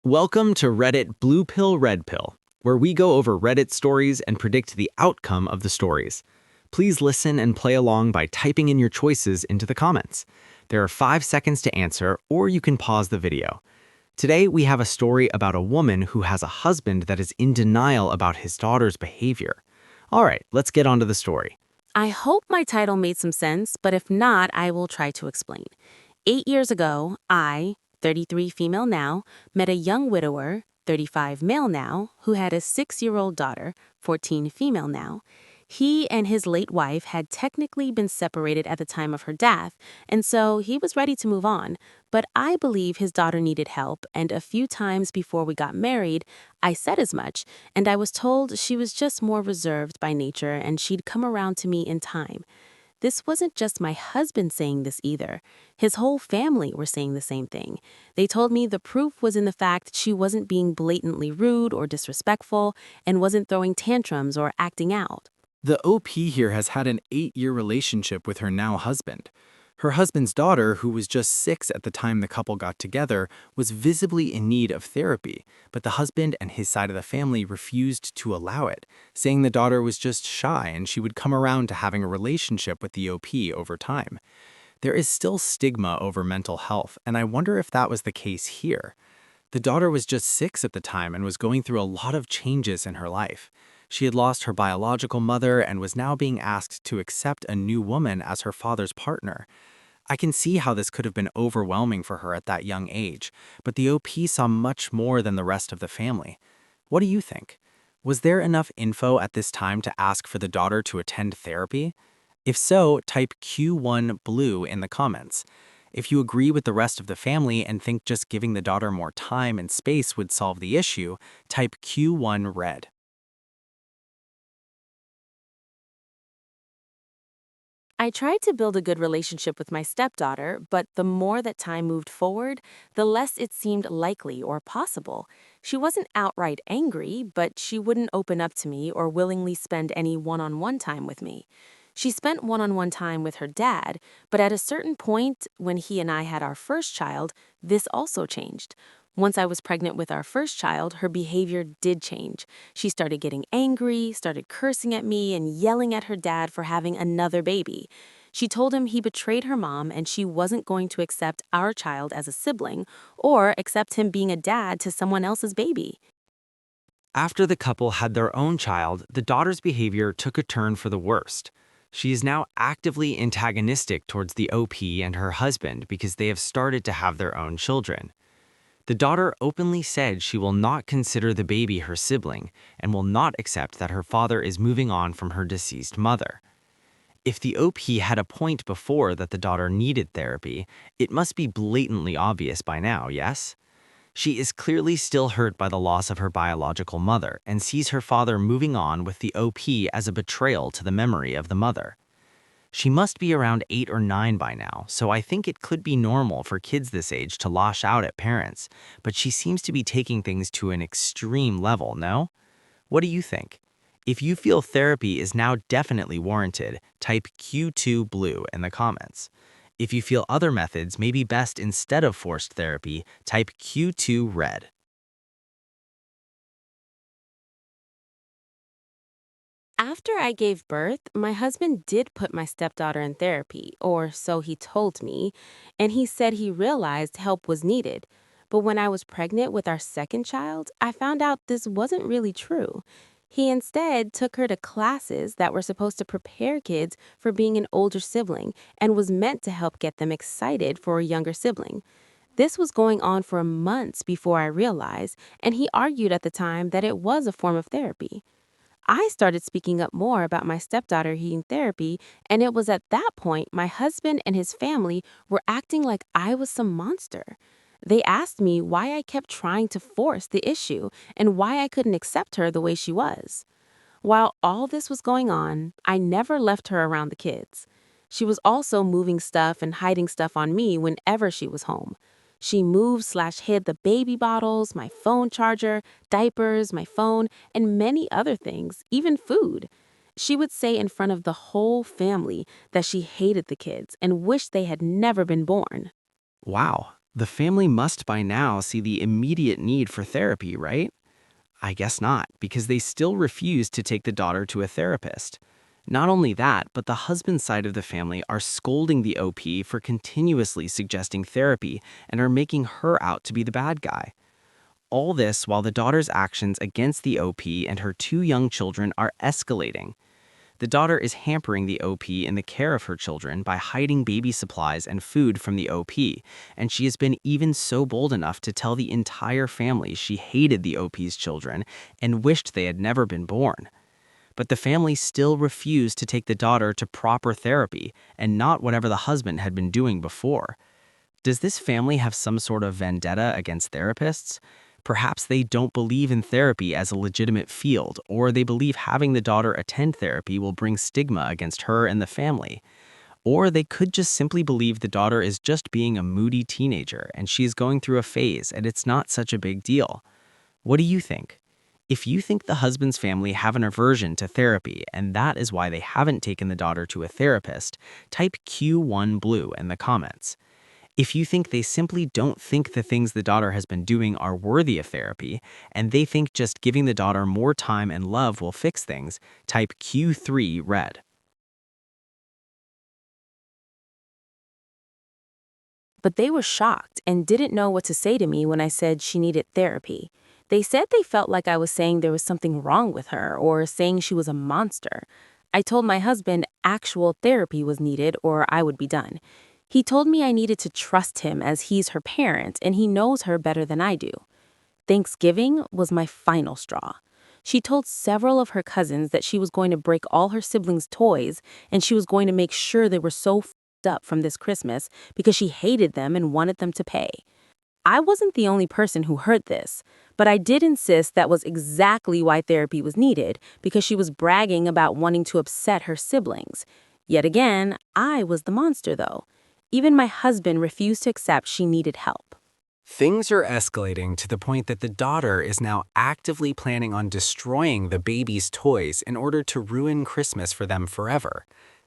Welcome to Reddit Blue Pill Red Pill, where we go over Reddit stories and predict the outcome of the stories. Please listen and play along by typing in your choices into the comments. There are 5 seconds to answer, or you can pause the video. Today, we have a story about a woman who has a husband that is in denial about his daughter's behavior. All right, let's get on to the story. I hope my title made some sense, but if not, I will try to explain. 8 years ago, I, 33 female now, met a young widower, 35 male now, who had a 6-year-old daughter, 14 female now. He and his late wife had technically been separated at the time of her death, and so he was ready to move on. But I believe his daughter needed help, and a few times before we got married, I said as much, and I was told she was just more reserved by nature and she'd come around to me in time. This wasn't just my husband saying this either. His whole family were saying the same thing. They told me the proof was in the fact she wasn't being blatantly rude or disrespectful and wasn't throwing tantrums or acting out. The OP here has had an 8-year relationship with her now husband. Her husband's daughter, who was just 6 at the time the couple got together, was visibly in need of therapy, but the husband and his side of the family refused to allow it, saying the daughter was just shy and she would come around to having a relationship with the OP over time. There is still stigma over mental health, and I wonder if that was the case here. The daughter was just 6 at the time and was going through a lot of changes in her life. She had lost her biological mother and was now being asked to accept a new woman as her father's partner. I can see how this could have been overwhelming for her at that young age, but the OP saw much more than the rest of the family. What do you think? Was there enough info at this time to ask for the daughter to attend therapy? If so, type Q1 blue in the comments. If you agree with the rest of the family and think just giving the daughter more time and space would solve the issue, type Q1 red. I tried to build a good relationship with my stepdaughter, but the more that time moved forward, the less it seemed likely or possible. She wasn't outright angry, but she wouldn't open up to me or willingly spend any one-on-one time with me. She spent one-on-one time with her dad, but at a certain point, when he and I had our first child, this also changed. Once I was pregnant with our first child, her behavior did change. She started getting angry, started cursing at me, and yelling at her dad for having another baby. She told him he betrayed her mom and she wasn't going to accept our child as a sibling or accept him being a dad to someone else's baby. After the couple had their own child, the daughter's behavior took a turn for the worst. She is now actively antagonistic towards the OP and her husband because they have started to have their own children. The daughter openly said she will not consider the baby her sibling and will not accept that her father is moving on from her deceased mother. If the OP had a point before that the daughter needed therapy, it must be blatantly obvious by now, yes? She is clearly still hurt by the loss of her biological mother and sees her father moving on with the OP as a betrayal to the memory of the mother. She must be around 8 or 9 by now, so I think it could be normal for kids this age to lash out at parents, but she seems to be taking things to an extreme level, no? What do you think? If you feel therapy is now definitely warranted, type Q2 blue in the comments. If you feel other methods may be best instead of forced therapy, type Q2 red. After I gave birth, my husband did put my stepdaughter in therapy, or so he told me, and he said he realized help was needed. But when I was pregnant with our second child, I found out this wasn't really true. He instead took her to classes that were supposed to prepare kids for being an older sibling and was meant to help get them excited for a younger sibling. This was going on for months before I realized, and he argued at the time that it was a form of therapy. I started speaking up more about my stepdaughter needing therapy, and it was at that point my husband and his family were acting like I was some monster. They asked me why I kept trying to force the issue and why I couldn't accept her the way she was. While all this was going on, I never left her around the kids. She was also moving stuff and hiding stuff on me whenever she was home. She moved/hid the baby bottles, my phone charger, diapers, my phone, and many other things, even food. She would say in front of the whole family that she hated the kids and wished they had never been born. Wow, The family must by now see the immediate need for therapy, right? I guess not, because they still refuse to take the daughter to a therapist. Not only that, but the husband's side of the family are scolding the OP for continuously suggesting therapy and are making her out to be the bad guy. All this while the daughter's actions against the OP and her two young children are escalating. The daughter is hampering the OP in the care of her children by hiding baby supplies and food from the OP, and she has been even so bold enough to tell the entire family she hated the OP's children and wished they had never been born. But the family still refused to take the daughter to proper therapy and not whatever the husband had been doing before. Does this family have some sort of vendetta against therapists? Perhaps they don't believe in therapy as a legitimate field, or they believe having the daughter attend therapy will bring stigma against her and the family. Or they could just simply believe the daughter is just being a moody teenager and she's going through a phase and it's not such a big deal. What do you think? If you think the husband's family have an aversion to therapy and that is why they haven't taken the daughter to a therapist, type Q1 blue in the comments. If you think they simply don't think the things the daughter has been doing are worthy of therapy, and they think just giving the daughter more time and love will fix things, type Q3 red. But they were shocked and didn't know what to say to me when I said she needed therapy. They said they felt like I was saying there was something wrong with her or saying she was a monster. I told my husband actual therapy was needed or I would be done. He told me I needed to trust him as he's her parent and he knows her better than I do. Thanksgiving was my final straw. She told several of her cousins that she was going to break all her siblings' toys and she was going to make sure they were so f***ed up from this Christmas because she hated them and wanted them to pay. I wasn't the only person who heard this, but I did insist that was exactly why therapy was needed because she was bragging about wanting to upset her siblings. Yet again, I was the monster though. Even my husband refused to accept she needed help. Things are escalating to the point that the daughter is now actively planning on destroying the baby's toys in order to ruin Christmas for them forever.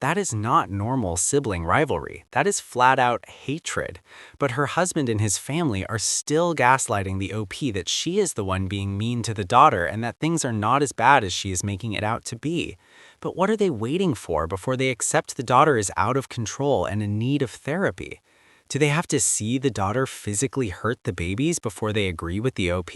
That is not normal sibling rivalry. That is flat-out hatred. But her husband and his family are still gaslighting the OP that she is the one being mean to the daughter and that things are not as bad as she is making it out to be. But what are they waiting for before they accept the daughter is out of control and in need of therapy? Do they have to see the daughter physically hurt the babies before they agree with the OP?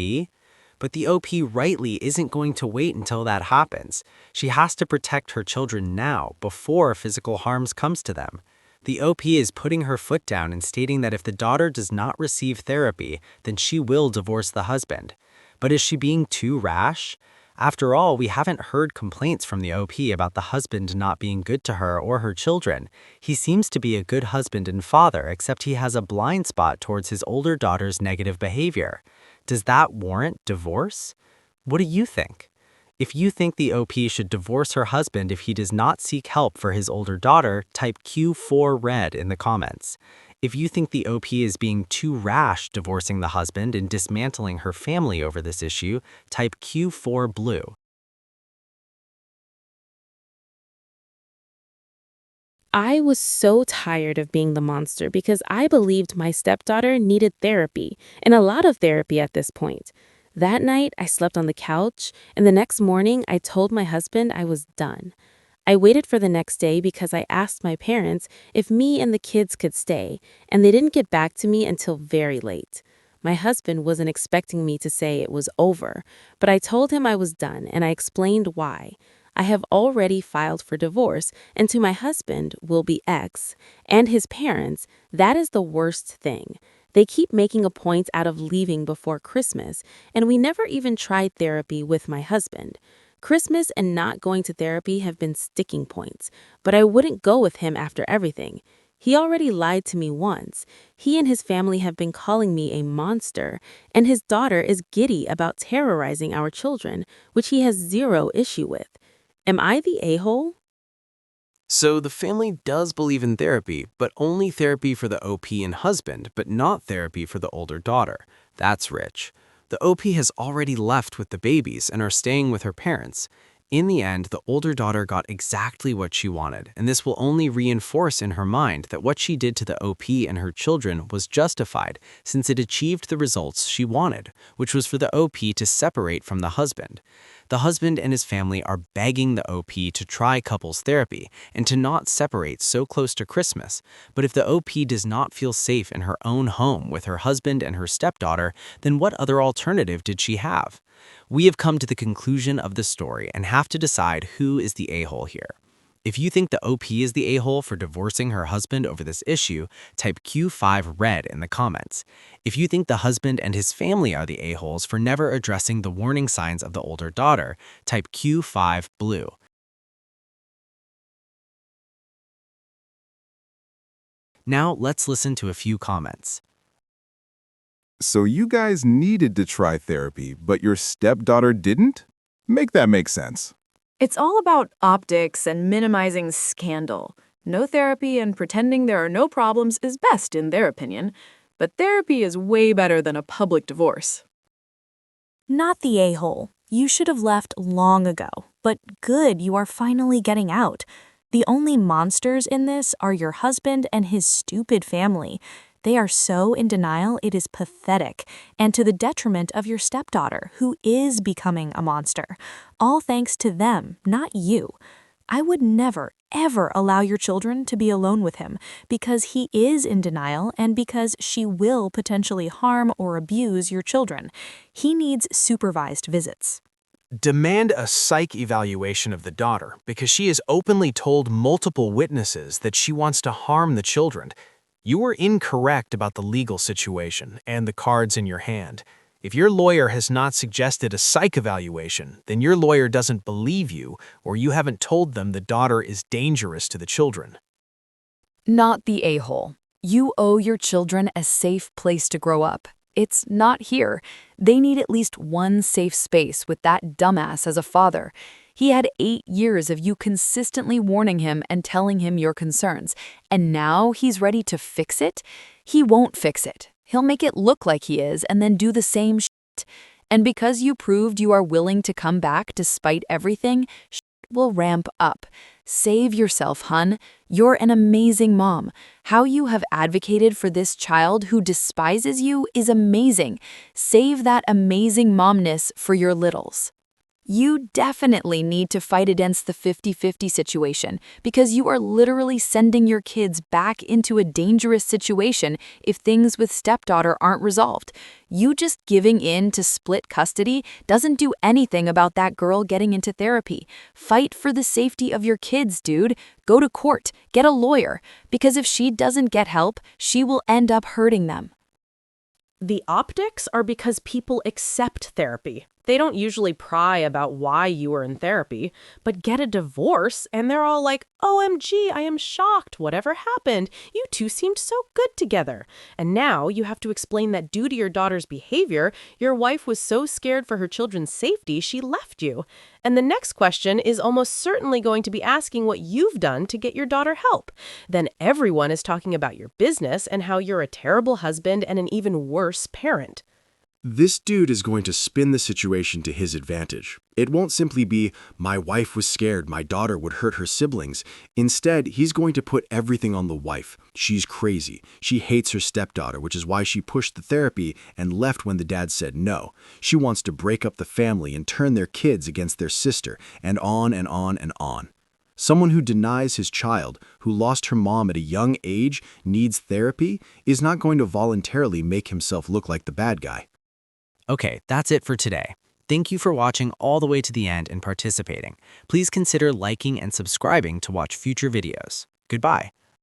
But the OP rightly isn't going to wait until that happens. She has to protect her children now, before physical harm comes to them. The OP is putting her foot down and stating that if the daughter does not receive therapy, then she will divorce the husband. But is she being too rash? After all, we haven't heard complaints from the OP about the husband not being good to her or her children. He seems to be a good husband and father, except he has a blind spot towards his older daughter's negative behavior. Does that warrant divorce? What do you think? If you think the OP should divorce her husband if he does not seek help for his older daughter, type Q4 red in the comments. If you think the OP is being too rash divorcing the husband and dismantling her family over this issue, type Q4 blue. I was so tired of being the monster because I believed my stepdaughter needed therapy, and a lot of therapy at this point. That night, I slept on the couch, and the next morning, I told my husband I was done. I waited for the next day because I asked my parents if me and the kids could stay, and they didn't get back to me until very late. My husband wasn't expecting me to say it was over, but I told him I was done, and I explained why. I have already filed for divorce, and to my husband will be ex, and his parents, that is the worst thing. They keep making a point out of leaving before Christmas, and we never even tried therapy with my husband. Christmas and not going to therapy have been sticking points, but I wouldn't go with him after everything. He already lied to me once. He and his family have been calling me a monster, and his daughter is giddy about terrorizing our children, which he has zero issue with. Am I the a-hole? So the family does believe in therapy, but only therapy for the OP and husband, but not therapy for the older daughter. That's rich. The OP has already left with the babies and are staying with her parents. In the end, the older daughter got exactly what she wanted, and this will only reinforce in her mind that what she did to the OP and her children was justified, since it achieved the results she wanted, which was for the OP to separate from the husband. The husband and his family are begging the OP to try couples therapy and to not separate so close to Christmas. But if the OP does not feel safe in her own home with her husband and her stepdaughter, then what other alternative did she have? We have come to the conclusion of the story and have to decide who is the a-hole here. If you think the OP is the a-hole for divorcing her husband over this issue, type Q5 red in the comments. If you think the husband and his family are the a-holes for never addressing the warning signs of the older daughter, type Q5 blue. Now let's listen to a few comments. So you guys needed to try therapy, but your stepdaughter didn't? Make that make sense. It's all about optics and minimizing scandal. No therapy and pretending there are no problems is best in their opinion, but therapy is way better than a public divorce. Not the a-hole. You should have left long ago, but good you are finally getting out. The only monsters in this are your husband and his stupid family. They are so in denial it is pathetic, and to the detriment of your stepdaughter, who is becoming a monster. All thanks to them, not you. I would never, ever allow your children to be alone with him, because he is in denial and because she will potentially harm or abuse your children. He needs supervised visits. Demand a psych evaluation of the daughter, because she has openly told multiple witnesses that she wants to harm the children. You were incorrect about the legal situation and the cards in your hand. If your lawyer has not suggested a psych evaluation, then your lawyer doesn't believe you, or you haven't told them the daughter is dangerous to the children. Not the a-hole. You owe your children a safe place to grow up. It's not here. They need at least one safe space with that dumbass as a father. He had 8 years of you consistently warning him and telling him your concerns, and now he's ready to fix it? He won't fix it. He'll make it look like he is and then do the same shit. And because you proved you are willing to come back despite everything, shit will ramp up. Save yourself, hun. You're an amazing mom. How you have advocated for this child who despises you is amazing. Save that amazing momness for your littles. You definitely need to fight against the 50-50 situation because you are literally sending your kids back into a dangerous situation if things with stepdaughter aren't resolved. You just giving in to split custody doesn't do anything about that girl getting into therapy. Fight for the safety of your kids, dude. Go to court, get a lawyer, because if she doesn't get help, she will end up hurting them. The optics are because people accept therapy. They don't usually pry about why you were in therapy, but get a divorce and they're all like, OMG, I am shocked. Whatever happened? You two seemed so good together. And now you have to explain that due to your daughter's behavior, your wife was so scared for her children's safety, she left you. And the next question is almost certainly going to be asking what you've done to get your daughter help. Then everyone is talking about your business and how you're a terrible husband and an even worse parent. This dude is going to spin the situation to his advantage. It won't simply be, my wife was scared my daughter would hurt her siblings. Instead, he's going to put everything on the wife. She's crazy. She hates her stepdaughter, which is why she pushed the therapy and left when the dad said no. She wants to break up the family and turn their kids against their sister, and on and on and on. Someone who denies his child, who lost her mom at a young age, needs therapy, is not going to voluntarily make himself look like the bad guy. Okay, that's it for today. Thank you for watching all the way to the end and participating. Please consider liking and subscribing to watch future videos. Goodbye.